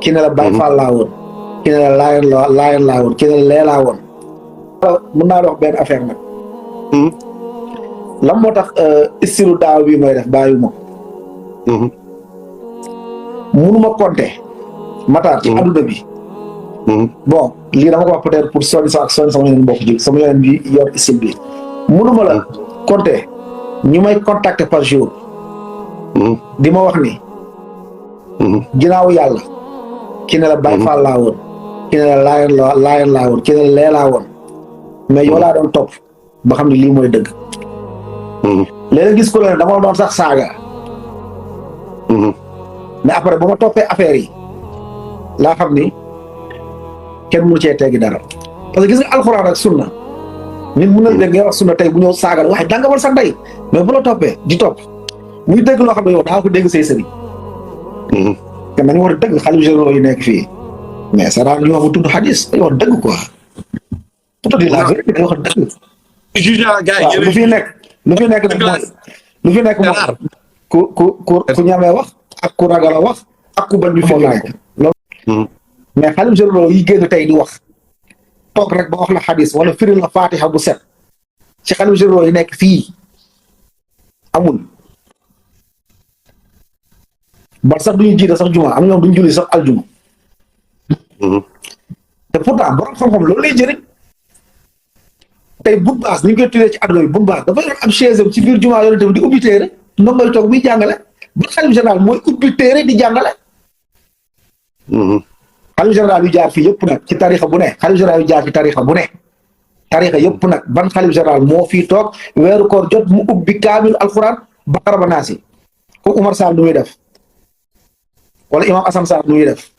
ki ne la Baay Faal laa woon ki ne la Laayeen laa woon ki ne la lee laa woon. mën naa la wax benn affaire nag. lan moo tax istilu daaw bi may def bàyyi ma. munuma compter. Matar ci adduna bi. bon lii dama ko wax peut-être pour sonn sama yeneen mbokk ji sama yeneen bi yor istil bi. munuma la compter ñu may contacter par jour. di ma wax ni. ginnaaw yàlla. ki ne la Baay Faal laa woon. ki ne la Laayeen laa woon ki ne la lee laa woon. mais yow laa doon topp ba xam ne lii mooy dëgg. léeg-léeg gis ko la ne dama doon sax saaga. mais après ba ma toppee affaire yi laa xam ni kenn mënu cee teggi dara parce que gis nga alxuraan ak sunna nit mën na dégg ngay wax sunna tey bu ñëw saaga waaye da nga war sax ndey mais bu la toppee di topp muy dégg loo xam ne yow daa ko dégg say sëriñ. te nañu war a dëgg xalifa généraux yi nekk fii mais ça daal ñu wax bu tudd xadis dañu wax dëgg quoi. pour te dire la vérité dañu wax dëgg. waaw lu fi nekk nag mooy lu fi nekk mooy ku ñamee wax ak ku ragal a wax ak ku bañ ñu fi nekk loolu. mais xalifa généraux yi génn tey di wax toog rek ba wax la xadis wala firil la fatiha bu set ci xalifa généraux yi nekk fii amul. ba sax duñu jiite sax juma am ñoom duñu julli sax aljuma. te pourtant borom xam-xam loolu lay jëriñ. tey bu baas ñu ngi koy tuddee ci àdduna bi bu baas dafa yor am chaise ci biir jumaa yonente bi di ubbi téere ndongoy toog muy jàngale ba xalif général mooy ubbi téere di jàngale. xalif général yu jaar fii yëpp nag ci tarixa bu ne xalif général yu jaar fi tarixa bu ne tarixa yëpp nag ban xalif général moo fii toog weeru koor jot mu ubbi kaamil alxuraan Baqara ba Naasi ko Umar Sall du muy def wala Imam Assane Sall du muy def